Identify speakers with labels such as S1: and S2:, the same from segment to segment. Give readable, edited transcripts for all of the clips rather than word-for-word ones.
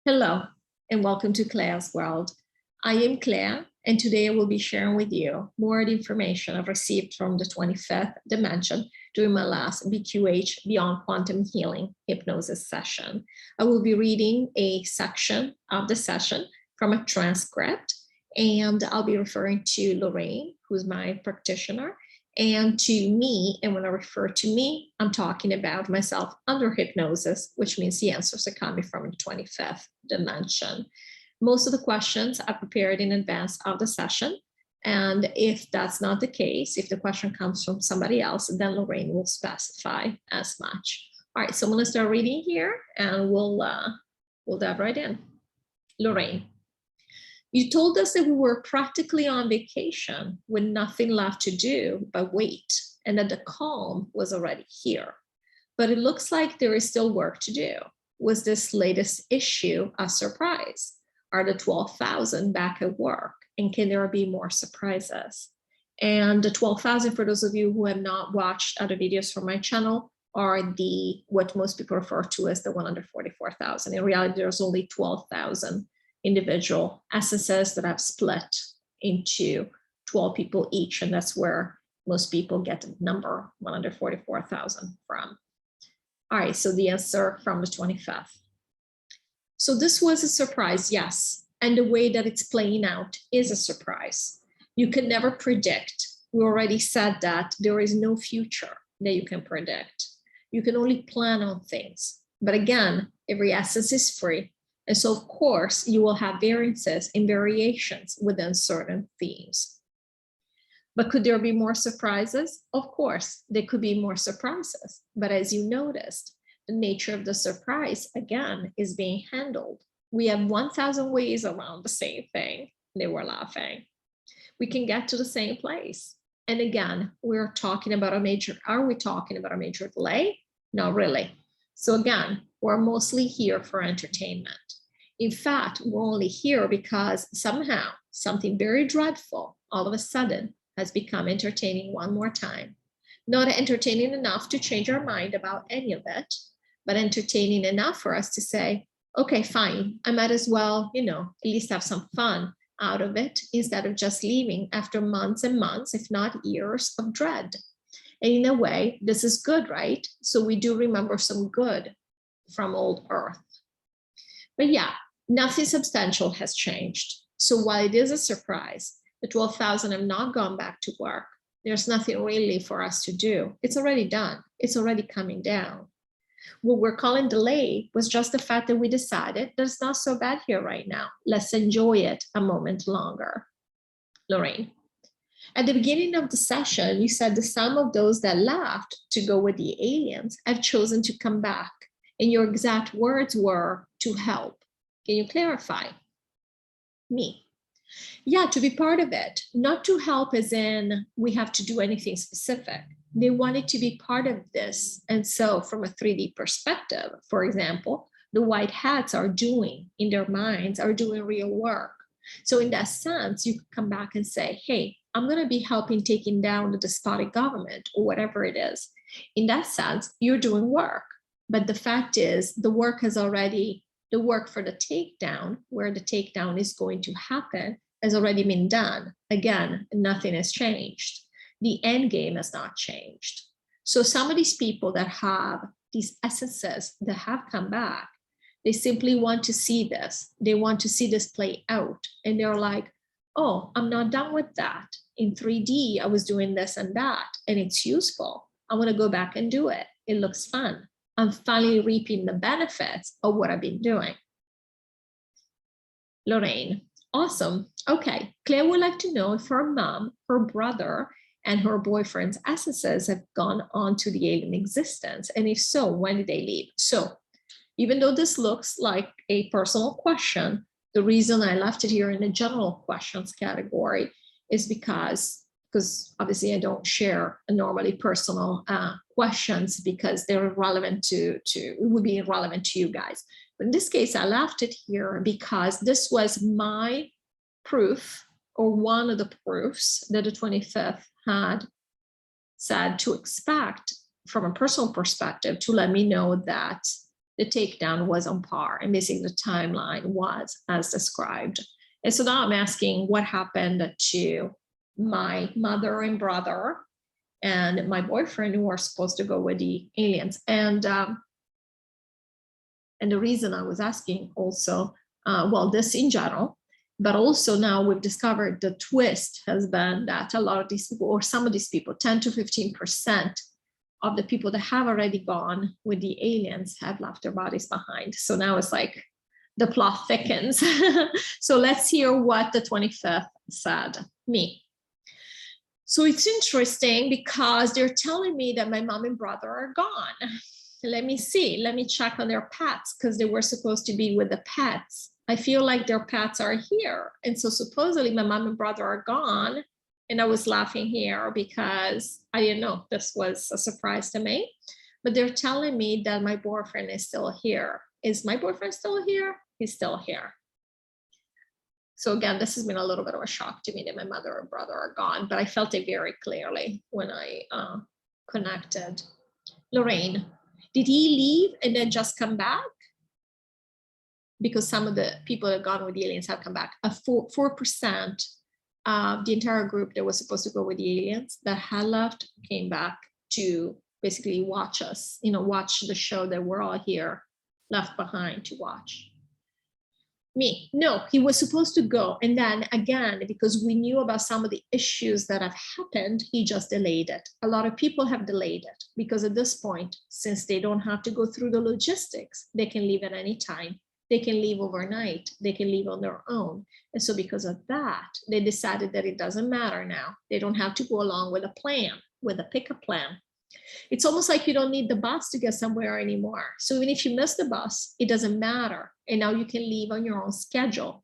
S1: Hello, and welcome to CLEA'S World. I am Clea, and today I will be sharing with you more of the information I've received from the 25th dimension during my last BQH Beyond Quantum Healing hypnosis session. I will be reading a section of the session from a transcript, and I'll be referring to Lorrayne, who's my practitioner, and to me. And when I refer to me, I'm talking about myself under hypnosis, which means the answers are coming from the 25th dimension. Most of the questions are prepared in advance of the session. And if that's not the case, if the question comes from somebody else, then Lorrayne will specify as much. All right, so I'm going to start reading here, and we'll dive right in. Lorrayne. You told us that we were practically on vacation with nothing left to do but wait, and that the calm was already here. But it looks like there is still work to do. Was this latest issue a surprise? Are the 12,000 back at work? And can there be more surprises? And the 12,000, for those of you who have not watched other videos from my channel, are what most people refer to as the 144,000. In reality, there's only 12,000 individual essences that have split into 12 people each, and that's where most people get the number 144,000 from. All right, so the answer from the 25th. So this was a surprise, yes, and the way that it's playing out is a surprise. You can never predict. We already said that there is no future that you can predict. You can only plan on things. But again, every essence is free. And so, of course, you will have variances and variations within certain themes. But could there be more surprises? Of course, there could be more surprises. But as you noticed, the nature of the surprise, again, is being handled. We have 1,000 ways around the same thing. They were laughing. We can get to the same place. And again, we're talking about are we talking about a major delay? Not really. So again, we're mostly here for entertainment. In fact, we're only here because somehow something very dreadful all of a sudden has become entertaining one more time. Not entertaining enough to change our mind about any of it, but entertaining enough for us to say, okay, fine, I might as well, at least have some fun out of it instead of just leaving after months and months, if not years of dread. And in a way, this is good, right? So we do remember some good from old Earth. But yeah, nothing substantial has changed. So while it is a surprise, the 12,000 have not gone back to work. There's nothing really for us to do. It's already done. It's already coming down. What we're calling delay was just the fact that we decided that it's not so bad here right now. Let's enjoy it a moment longer. Lorrayne. At the beginning of the session, you said that some of those that left to go with the aliens have chosen to come back. And your exact words were to help. Can you clarify? Me. Yeah, to be part of it, not to help as in we have to do anything specific. They wanted to be part of this. And so from a 3D perspective, for example, the white hats are doing in their minds, are doing real work. So in that sense, you could come back and say, hey, I'm going to be helping taking down the despotic government or whatever it is. In that sense, you're doing work. But the fact is the work for the takedown, where the takedown is going to happen, has already been done. Again, nothing has changed. The end game has not changed. So some of these people that have these essences that have come back, they simply want to see this. They want to see this play out. And they're like, oh, I'm not done with that. In 3D, I was doing this and that, and it's useful. I want to go back and do it. It looks fun. I'm finally reaping the benefits of what I've been doing. Lorrayne, awesome. Okay, Claire would like to know if her mom, her brother, and her boyfriend's essences have gone on to the alien existence. And if so, when did they leave? So even though this looks like a personal question, the reason I left it here in the general questions category is because obviously I don't share normally personal questions because they're relevant it would be irrelevant to you guys. But in this case, I left it here because this was my proof, or one of the proofs that the 25th had said to expect from a personal perspective to let me know that the takedown was on par, and basically the timeline was as described. And so now I'm asking what happened to my mother and brother and my boyfriend who are supposed to go with the aliens. And the reason I was asking also, well, this in general, but also now we've discovered the twist has been that a lot of these people, or some of these people, 10 to 15% of the people that have already gone with the aliens have left their bodies behind. So now it's like the plot thickens. So let's hear what the 25th said. Me. So it's interesting because they're telling me that my mom and brother are gone. Let me see, let me check on their pets, because they were supposed to be with the pets. I feel like their pets are here. And so supposedly my mom and brother are gone. And I was laughing here because I didn't know, this was a surprise to me. But they're telling me that my boyfriend is still here. Is my boyfriend still here? He's still here. So again, this has been a little bit of a shock to me that my mother and brother are gone, but I felt it very clearly when I connected. Lorrayne, did he leave and then just come back? Because some of the people that have gone with the aliens have come back. 4% of the entire group that was supposed to go with the aliens that had left came back to basically watch us, watch the show that we're all here left behind to watch. Me, no, he was supposed to go. And then again, because we knew about some of the issues that have happened, he just delayed it. A lot of people have delayed it because at this point, since they don't have to go through the logistics, they can leave at any time. They can leave overnight. They can leave on their own. And so because of that, they decided that it doesn't matter now. They don't have to go along with a plan, with a pickup plan. It's almost like you don't need the bus to get somewhere anymore. So even if you miss the bus, it doesn't matter. And now you can leave on your own schedule.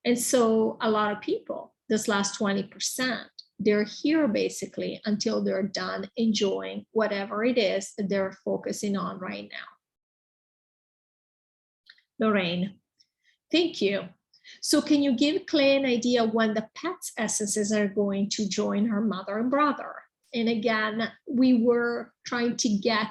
S1: And so a lot of people, this last 20%, they're here basically until they're done enjoying whatever it is that they're focusing on right now. Lorrayne, thank you. So can you give Clay an idea when the pet's essences are going to join her mother and brother? And again, we were trying to get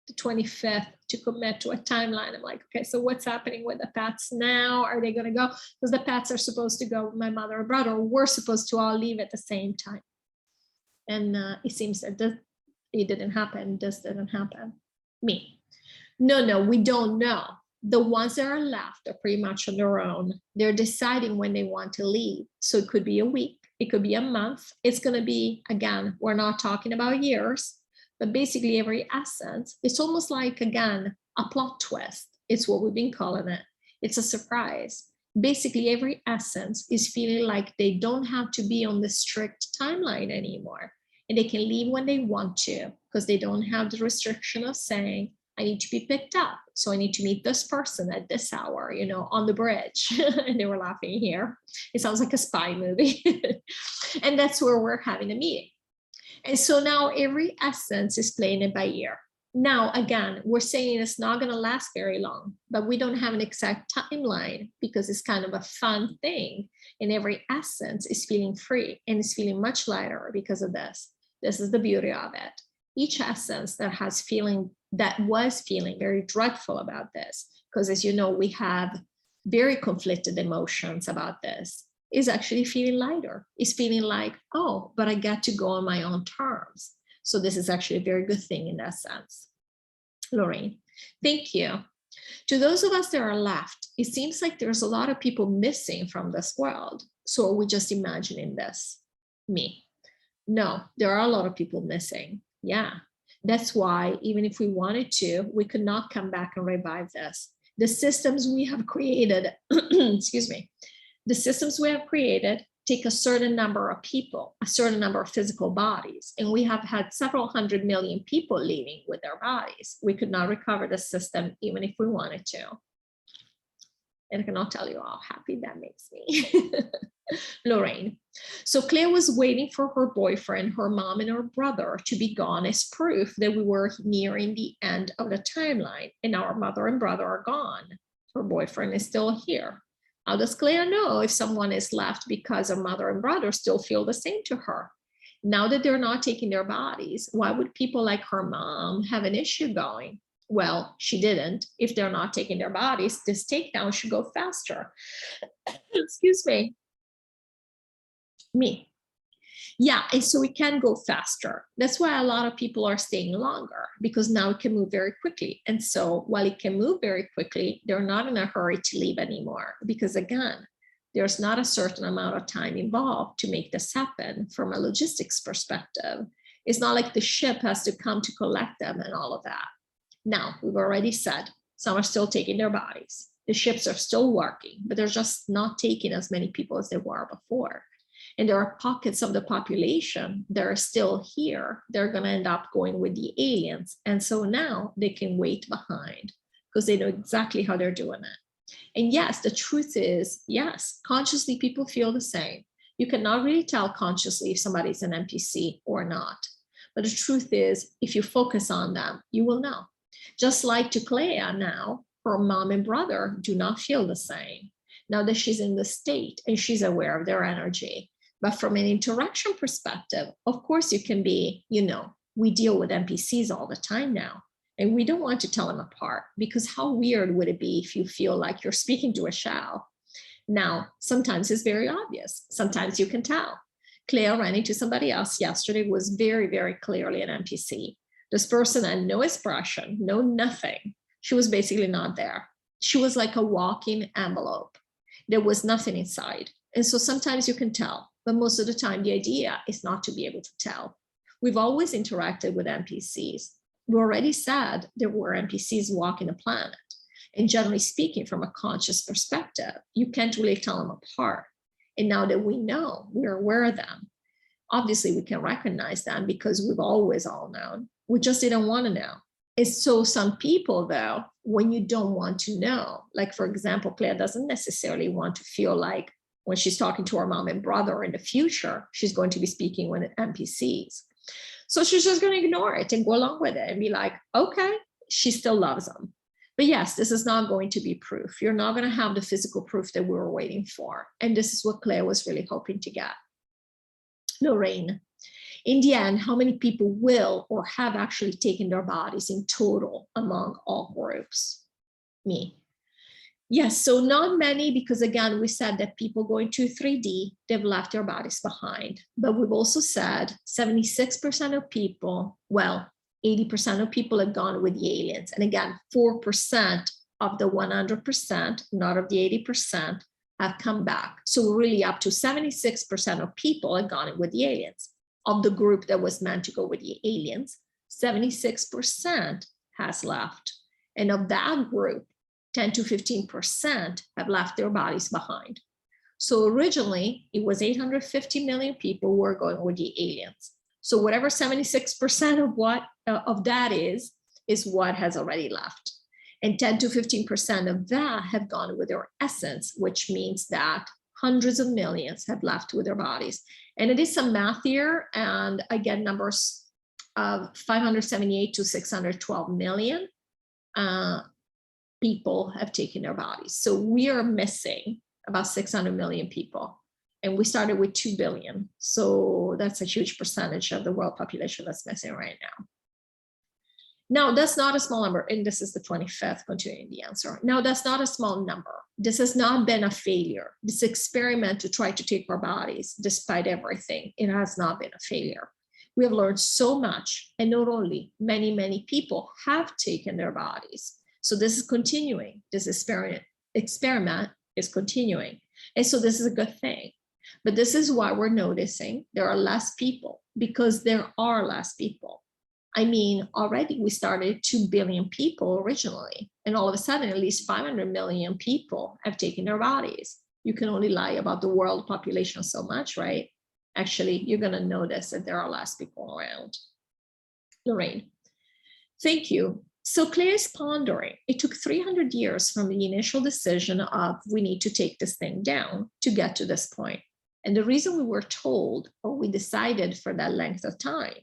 S1: the 25th to commit to a timeline. I'm like, okay, so what's happening with the pets now? Are they going to go? Because the pets are supposed to go with my mother and brother. We're supposed to all leave at the same time. And it seems that it didn't happen. This didn't happen. Me. No, we don't know. The ones that are left are pretty much on their own. They're deciding when they want to leave. So it could be a week. It could be a month. It's going to be, again, we're not talking about years, but basically every essence, it's almost like, again, a plot twist. It's what we've been calling it. It's a surprise. Basically, every essence is feeling like they don't have to be on the strict timeline anymore. And they can leave when they want to because they don't have the restriction of saying, I need to be picked up. So I need to meet this person at this hour, on the bridge. And they were laughing here. It sounds like a spy movie. And that's where we're having a meeting. And so now every essence is playing it by ear. Now, again, we're saying it's not going to last very long, but we don't have an exact timeline because it's kind of a fun thing. And every essence is feeling free and is feeling much lighter because of this. This is the beauty of it. Each essence that was feeling very dreadful about this, because as you know, we have very conflicted emotions about this, is actually feeling lighter. Is feeling like, oh, but I get to go on my own terms. So this is actually a very good thing in that sense. Lorrayne, thank you. To those of us that are left, it seems like there's a lot of people missing from this world. So are we just imagining this? Me. No, there are a lot of people missing. Yeah. That's why even if we wanted to, we could not come back and revive this. The systems we have created, excuse me, the systems we have created take a certain number of people, a certain number of physical bodies, and we have had several 100 million people leaving with their bodies. We could not recover the system even if we wanted to. And I cannot tell you how happy that makes me. Lorrayne. So Claire was waiting for her boyfriend, her mom, and her brother to be gone as proof that we were nearing the end of the timeline and our mother and brother are gone. Her boyfriend is still here. How does Claire know if someone is left because her mother and brother still feel the same to her? Now that they're not taking their bodies, why would people like her mom have an issue going? Well, she didn't. If they're not taking their bodies, this takedown should go faster. Excuse me. Yeah, and so it can go faster. That's why a lot of people are staying longer, because now it can move very quickly. And so while it can move very quickly, they're not in a hurry to leave anymore, because again, there's not a certain amount of time involved to make this happen from a logistics perspective. It's not like the ship has to come to collect them and all of that. Now, we've already said some are still taking their bodies. The ships are still working, but they're just not taking as many people as they were before. And there are pockets of the population that are still here. They're going to end up going with the aliens. And so now they can wait behind because they know exactly how they're doing it. And yes, the truth is, yes, consciously people feel the same. You cannot really tell consciously if somebody's an NPC or not. But the truth is, if you focus on them, you will know. Just like to Clea now, her mom and brother do not feel the same. Now that she's in the state and she's aware of their energy. But from an interaction perspective, of course, you can be, we deal with NPCs all the time now, and we don't want to tell them apart, because how weird would it be if you feel like you're speaking to a shell? Now, sometimes it's very obvious. Sometimes you can tell. Clea ran into somebody else yesterday, was very, very clearly an NPC. This person had no expression, no nothing. She was basically not there. She was like a walking envelope. There was nothing inside. And so sometimes you can tell, but most of the time the idea is not to be able to tell. We've always interacted with NPCs. We already said there were NPCs walking the planet. And generally speaking, from a conscious perspective, you can't really tell them apart. And now that we know, we're aware of them. Obviously, we can recognize them because we've always all known. We just didn't want to know. And so some people, though, when you don't want to know, like, for example, Claire doesn't necessarily want to feel like when she's talking to her mom and brother in the future, she's going to be speaking with NPCs. So she's just going to ignore it and go along with it and be like, okay, she still loves them. But yes, this is not going to be proof. You're not going to have the physical proof that we were waiting for. And this is what Claire was really hoping to get. Lorrayne, in the end, how many people will or have actually taken their bodies in total among all groups? Me. Yes, so not many, because again, we said that people going to 3D, they've left their bodies behind. But we've also said 76% of people, well, 80% of people have gone with the aliens. And again, 4% of the 100%, not of the 80%, have come back. So we're really up to 76% of people have gone with the aliens. Of the group that was meant to go with the aliens, 76% has left. And of that group, 10 to 15% have left their bodies behind. So originally, it was 850 million people who were going with the aliens. So whatever 76% of that is what has already left. And 10 to 15% of that have gone with their essence, which means that hundreds of millions have left with their bodies. And it is some math here, and I get numbers of 578 to 612 million people have taken their bodies. So we are missing about 600 million people. And we started with 2 billion. So that's a huge percentage of the world population that's missing right now. Now, that's not a small number. And this is the 25th, continuing the answer. Now, that's not a small number. This has not been a failure. This experiment to try to take our bodies, despite everything, it has not been a failure. We have learned so much. And not only, many, many people have taken their bodies. So this is continuing. This experiment is continuing. And so this is a good thing. But this is why we're noticing there are less people, because there are less people. I mean, already we started 2 billion people originally, and all of a sudden, at least 500 million people have taken their bodies. You can only lie about the world population so much, right? Actually, you're going to notice that there are less people around. Lorrayne, thank you. So Claire is pondering. It took 300 years from the initial decision of we need to take this thing down to get to this point. And the reason we were told, or we decided for that length of time,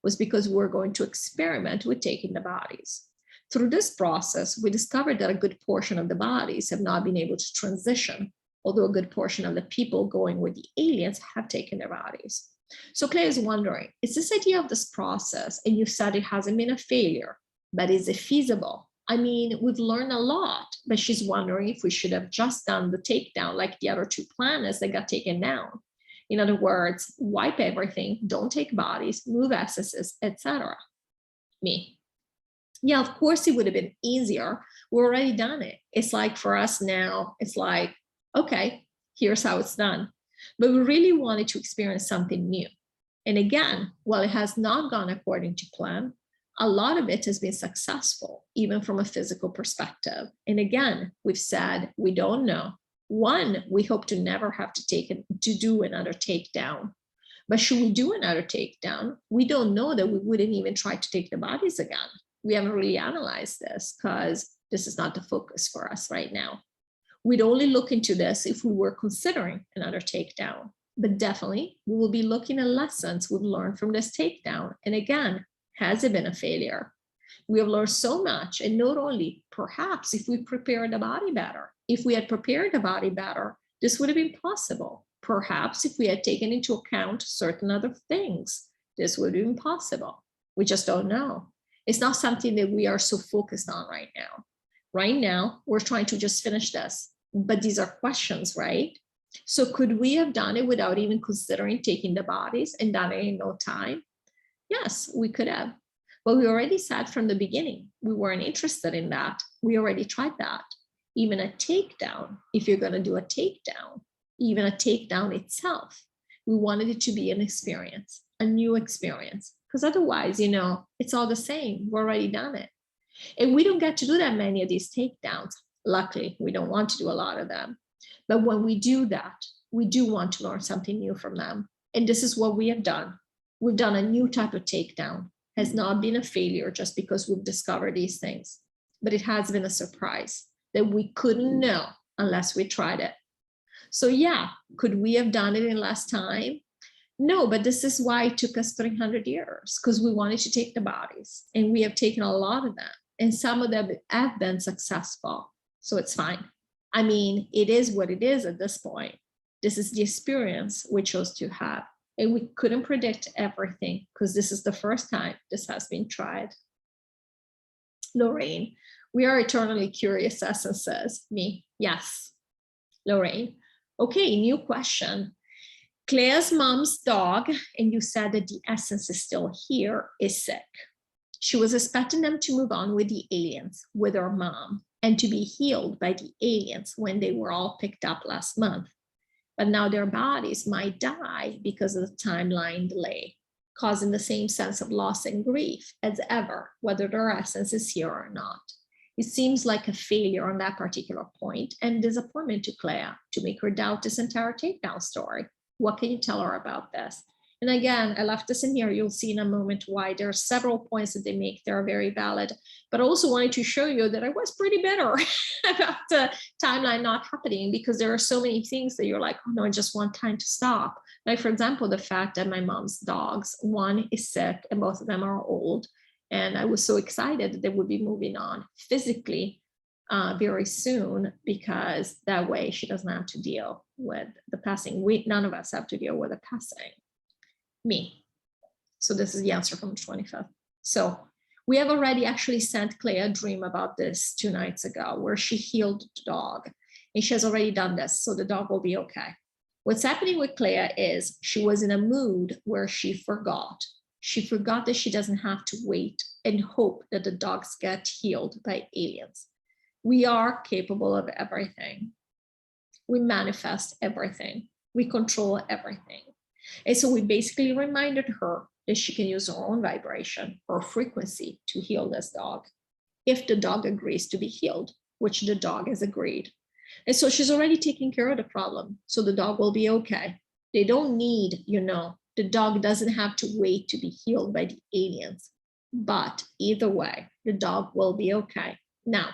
S1: was because we're going to experiment with taking the bodies. Through this process, we discovered that a good portion of the bodies have not been able to transition, although a good portion of the people going with the aliens have taken their bodies. So Claire is wondering, is this idea of this process, and you said it hasn't been a failure, but is it feasible? I mean, we've learned a lot, but she's wondering if we should have just done the takedown like the other two planners that got taken down. In other words, wipe everything, don't take bodies, move essences, etc. Me. Yeah, of course it would have been easier. We've already done it. It's like for us now, it's like, okay, here's how it's done. But we really wanted to experience something new. And again, while it has not gone according to plan, a lot of it has been successful, even from a physical perspective. And again, we've said, we don't know. One, we hope to never have to do another takedown. But should we do another takedown, we don't know that we wouldn't even try to take the bodies again. We haven't really analyzed this because this is not the focus for us right now. We'd only look into this if we were considering another takedown. But definitely, we will be looking at lessons we've learned from this takedown. And again, has it been a failure? We have learned so much, and not only perhaps if we prepared the body better. If we had prepared the body better, this would have been possible. Perhaps if we had taken into account certain other things, this would have been possible. We just don't know. It's not something that we are so focused on right now. Right now, we're trying to just finish this, but these are questions, right? So could we have done it without even considering taking the bodies and done it in no time? Yes, we could have. But we already said from the beginning, we weren't interested in that. We already tried that. Even a takedown, if you're going to do a takedown, even a takedown itself, we wanted it to be an experience, a new experience. Because otherwise, you know, it's all the same. We've already done it. And we don't get to do that many of these takedowns. Luckily, we don't want to do a lot of them. But when we do that, we do want to learn something new from them. And this is what we have done. We've done a new type of takedown. Has not been a failure just because we've discovered these things. But it has been a surprise that we couldn't know unless we tried it. So yeah, could we have done it in less time? No, but this is why it took us 300 years, because we wanted to take the bodies, and we have taken a lot of them, and some of them have been successful. So it's fine. I mean, it is what it is at this point. This is the experience we chose to have, and we couldn't predict everything because this is the first time this has been tried. Lorrayne, we are eternally curious, Essence says. Me, yes. Lorrayne, okay, new question. Claire's mom's dog, and you said that the essence is still here, is sick. She was expecting them to move on with the aliens, with her mom, and to be healed by the aliens when they were all picked up last month. But now their bodies might die because of the timeline delay, causing the same sense of loss and grief as ever, whether their essence is here or not. It seems like a failure on that particular point and disappointment to Claire to make her doubt this entire takedown story. What can you tell her about this? And again, I left this in here. You'll see in a moment why there are several points that they make that are very valid, but I also wanted to show you that I was pretty bitter about the timeline not happening because there are so many things that you're like, oh no, I just want time to stop. Like, for example, the fact that my mom's dogs, one is sick and both of them are old. And I was so excited that they would be moving on physically very soon, because that way she doesn't have to deal with the passing. None of us have to deal with the passing. Me. So this is the answer from the 25th. So we have already actually sent Claire a dream about this 2 nights ago, where she healed the dog, and she has already done this, so the dog will be okay. What's happening with Claire is she was in a mood where she forgot. She forgot that she doesn't have to wait and hope that the dogs get healed by aliens. We are capable of everything. We manifest everything. We control everything. And so we basically reminded her that she can use her own vibration or frequency to heal this dog, if the dog agrees to be healed, which the dog has agreed. And so she's already taking care of the problem. So the dog will be okay. They don't need, the dog doesn't have to wait to be healed by the aliens. But either way, the dog will be okay. Now,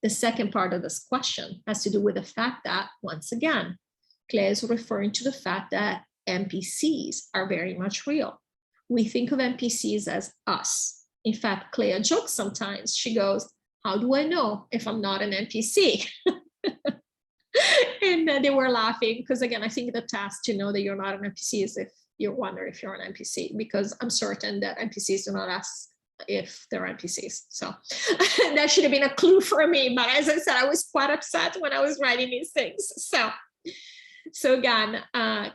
S1: the second part of this question has to do with the fact that, once again, Claire is referring to the fact that NPCs are very much real. We think of NPCs as us. In fact, Claire jokes sometimes. She goes, how do I know if I'm not an NPC? And they were laughing because, again, I think the task to know that you're not an NPC is if you wonder if you're an NPC, because I'm certain that NPCs do not ask if they're NPCs. So that should have been a clue for me. But as I said, I was quite upset when I was writing these things. So again,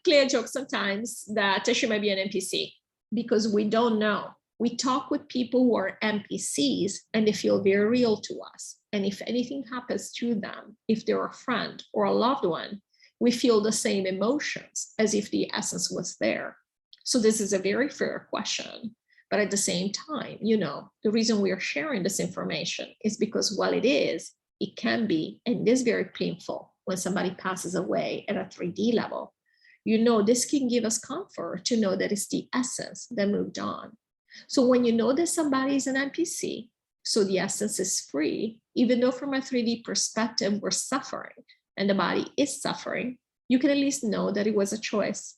S1: Clea jokes sometimes that she might be an NPC because we don't know. We talk with people who are NPCs and they feel very real to us. And if anything happens to them, if they're a friend or a loved one, we feel the same emotions as if the essence was there. So this is a very fair question. But at the same time, you know, the reason we are sharing this information is because while it can be, and it is very painful when somebody passes away at a 3D level, you know, this can give us comfort to know that it's the essence that moved on. So when you know that somebody is an NPC, so the essence is free, even though from a 3D perspective, we're suffering and the body is suffering, you can at least know that it was a choice.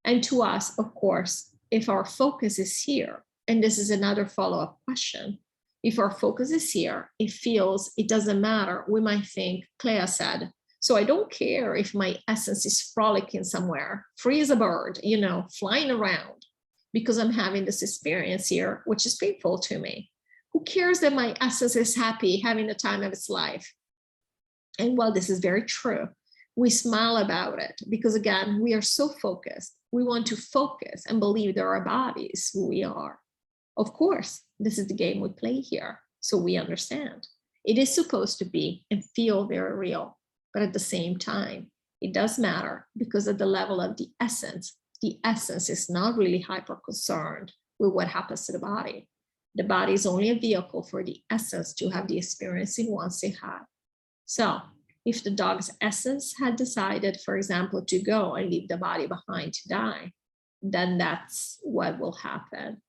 S1: And to us, of course, if our focus is here, and this is another follow-up question, if our focus is here, it feels it doesn't matter. We might think, Clea said, so I don't care if my essence is frolicking somewhere, free as a bird, you know, flying around, because I'm having this experience here, which is painful to me. Who cares that my essence is happy, having the time of its life? And while this is very true, we smile about it because, again, we are so focused. We want to focus and believe that our body is who we are. Of course, this is the game we play here, so we understand. It is supposed to be and feel very real, but at the same time, it does matter because at the level of the essence is not really hyper concerned with what happens to the body. The body is only a vehicle for the essence to have the experience it wants it had. So if the dog's essence had decided, for example, to go and leave the body behind to die, then that's what will happen.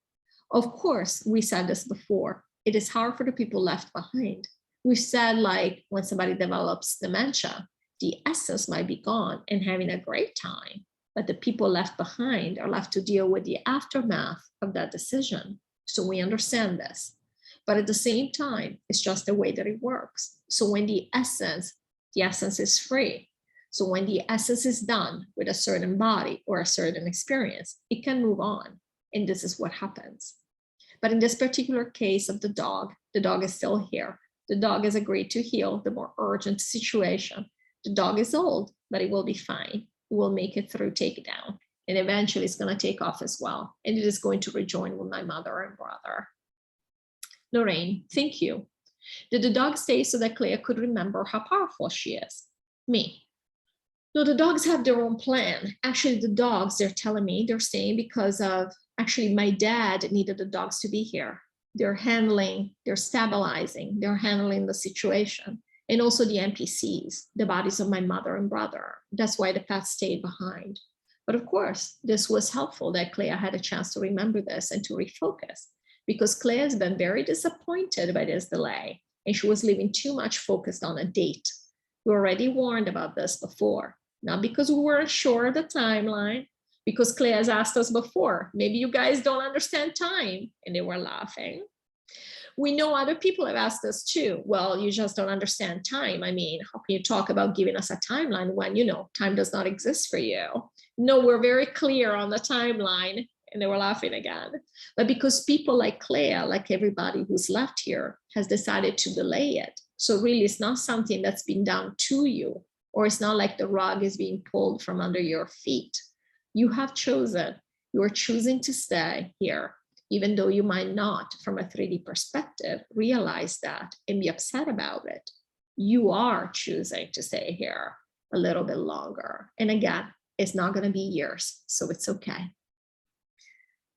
S1: Of course, we said this before, it is hard for the people left behind. We've said, like, when somebody develops dementia, the essence might be gone and having a great time, but the people left behind are left to deal with the aftermath of that decision. So we understand this. But at the same time, it's just the way that it works. So when the essence is free. So when the essence is done with a certain body or a certain experience, it can move on. And this is what happens. But in this particular case of the dog is still here. The dog has agreed to heal the more urgent situation. The dog is old, but it will be fine. It will make it through takedown. And eventually it's going to take off as well. And it is going to rejoin with my mother and brother. Lorrayne, thank you. Did the dog stay so that Clea could remember how powerful she is? Me. No, the dogs have their own plan. Actually, the dogs, they're telling me they're staying because of, actually, my dad needed the dogs to be here. They're stabilizing, they're handling the situation. And also the NPCs, the bodies of my mother and brother. That's why the pets stayed behind. But of course, this was helpful that Clea had a chance to remember this and to refocus, because Clea has been very disappointed by this delay and she was leaving too much focused on a date. We already warned about this before, not because we weren't sure of the timeline, because Clea has asked us before, maybe you guys don't understand time, and they were laughing. We know other people have asked us too, well, you just don't understand time. I mean, how can you talk about giving us a timeline when, you know, time does not exist for you? No, we're very clear on the timeline, and they were laughing again. But because people like Clea, like everybody who's left here, has decided to delay it. So really, it's not something that's been done to you, or it's not like the rug is being pulled from under your feet. You have chosen, you are choosing to stay here, even though you might not, from a 3D perspective, realize that and be upset about it. You are choosing to stay here a little bit longer. And again, it's not going to be years, so it's okay.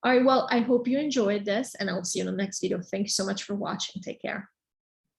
S1: All right, well, I hope you enjoyed this, and I will see you in the next video. Thank you so much for watching. Take care.